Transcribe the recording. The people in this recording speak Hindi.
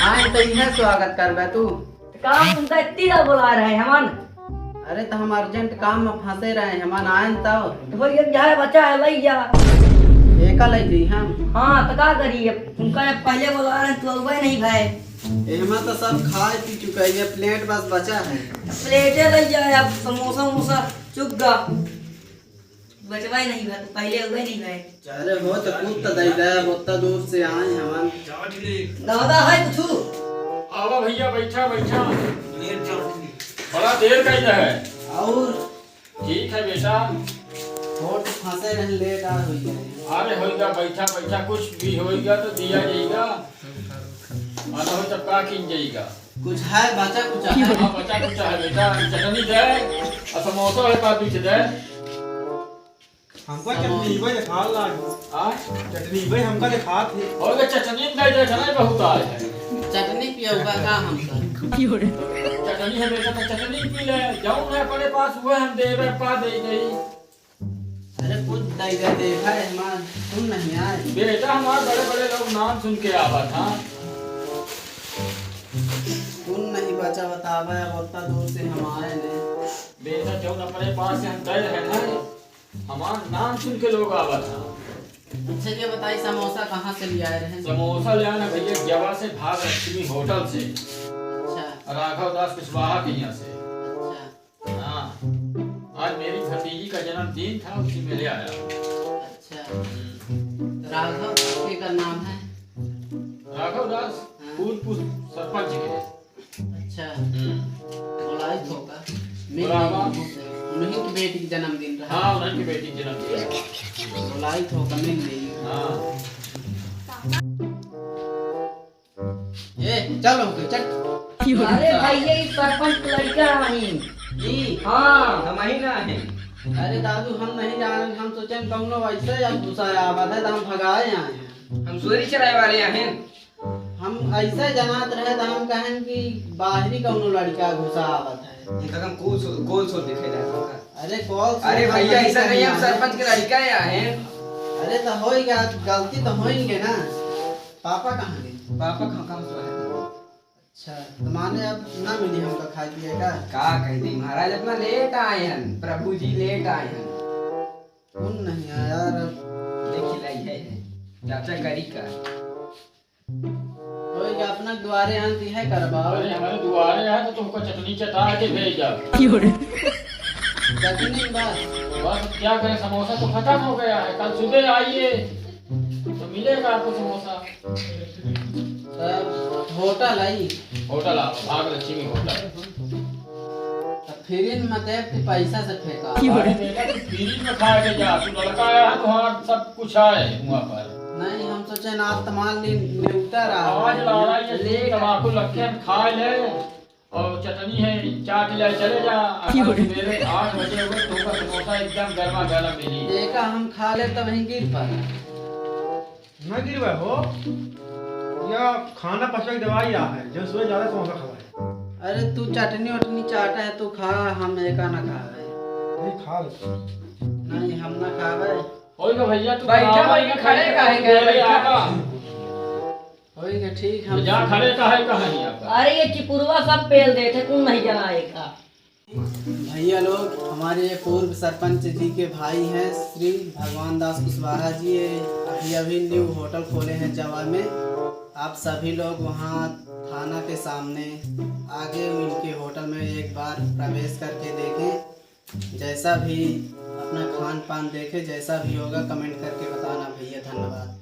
हाँ तो इन्हें स्वागत कर तू। काम तुमका इतनी ना बुला रहे हैं हमन। अरे तो हम अर्जेंट काम में फंसे रहे हैं, हम आए तब तो ये जहाँ बच्चा है लई जा। एका लग गई हम। हाँ तो क्या करिए, तुमका जब पहले बुला रहे तो वही नहीं भाई। एमा तो सब खा पी चुका है, ये प्लेट बस बचा है। प्लेटे लई जाए, अब समोसा वमोसा चुपगा बचवा ही नहीं भाई, तो पहले हुए नहीं भाई। अरे हो तो कूद तो दई गया, उतना दूर से आए हम। दादा है कुछ आवा भैया, बैठा बैठा, बड़ा देर का है। और ठीक है बेटा, होट फंसे रहे, लेट आ हुई है। अरे होगा, बैठा बैठा, कुछ भी होगा तो दिया जाएगा, आना हो तब का किन जाएगा। कुछ है बचा कुछ है। हाँ बचा कुछ है बेटा, चटनी दे और समोसा है का बीच दे। हमका चटनी भाई दिखा ला। हाँ चटनी भाई हमका दिखा थे। और ये चटनी दे दे, चना बहुत आए है। चटनी पियोगा का हम चटनी है बेटा, तो चटनी पी ले, जाऊँ मैं अपने पास हुए हम देवे पा दे गई। अरे कुछ दई गए, देखा है हमार, तुम नहीं आए। बेटा हमारे बड़े बड़े लोग नाम सुन के आवा था। तुम नहीं बचा बतावा, अब उतना दूर से हम आए ने। बेटा जो अपने पास से हम गए हैं ना, हमारा नाम सुन के लोग आवा था। अच्छा ये बताई समोसा कहाँ से ले आए रहे? समोसा ले आना भैया जवा से, भाग लक्ष्मी होटल से, अच्छा राघव दास कुशवाहा के यहाँ से। अच्छा हाँ आज मेरी भतीजी का जन्मदिन था, उसी में ले आया। अच्छा। राघव आपके का नाम है? राघव दास फूलपुर सरपंच के। अच्छा बुलाई तो होगा, बुलावा। उन्हीं की बेटी का जन्मदिन रहा। हाँ उन्हीं की बेटी का जन्मदिन। बुलाई तो होगा, मिल गई। हाँ ए चलो चल। अरे भाई ये सरपंच लड़का नहीं। ई हाँ हम ही ना है। अरे दादू हम नहीं जाने, हम सोचे कौनो वैसे अब दूसरा आवाज है तो हम भगाए आए हैं। हम चोरी चराए वाले हैं। हम ऐसे जनात रहे तो हम कहें कि बाहरी कौनो लड़का घुसा आवत है। इनका हम गोल सोल दिखे जाता। अरे कॉल अरे भैया ऐसा नहीं, हम सरपंच के लड़का हैं। अरे तो होएगा, गलती तो होएंगे ना। पापा कहाँ गए? पापा कहाँ काम से है? अच्छा तो माने अब ना मिली हमका खाए पिए का। का कह दी महाराज, अपना लेट आए हैं, प्रभु जी लेट आए हैं। कौन नहीं आया यार। देखी लाई है चाचा करी का। होएगा, अपना द्वारे आंती है करवाओ। अरे हमारे दुआरे आए तो तुमको चटनी चटा के भेजा। चटनी बस। बस क्या करें, समोसा तो खत्म हो गया है, कल सुबह आइए तो मिलेगा आपको समोसा। तब होटल आई होटल आओ, भाग लक्ष्मी होटल। तब फिर इन मतलब कि पैसा से फेंका। अरे बेटा तू फ्री में खाए जा, तू लड़का आया है तो हाँ सब कुछ आए वहाँ पर। नहीं हम सोचे ना आप तमाल न्यूटा रहा। आज लारा ये ले तम्बाकू रखे हम खा ले, और चटनी है चाट ले, चले जा। मेरे 8 बजे हुए तो का समोसा एकदम गर्मा गर्म मिली। देखा हम खा ले तब वहीं गिर पड़ा। न गिरवा हो या खाना पचने की दवाई आ है, जो सुबह ज्यादा समोसा खा है। अरे तू चटनी वटनी चाटा है तो खा, हम एका ना खावे। नहीं खा ले। नहीं हम ना खावे। होएगा भैया तू बैठा आवा, भाई, खड़े काहे गए, बोले बैठा। आवा। होएगा ठीक हम। जहाँ खड़े का है कहाँ नहीं आपका। अरे ये चिपुरवा सब पेल देते, कौन नहीं जनाएगा। भैया लोग हमारे ये पूर्व सरपंच जी के भाई हैं श्री भगवान दास कुशवाहा जी, ये अभी अभी न्यू होटल खोले हैं जवा में। आप सभी लोग वहाँ थाना के सामने आगे इनके होटल में एक बार प्रवेश करके देखें। जैसा भी अपना खान पान देखें, जैसा भी होगा कमेंट करके बताना भैया। धन्यवाद।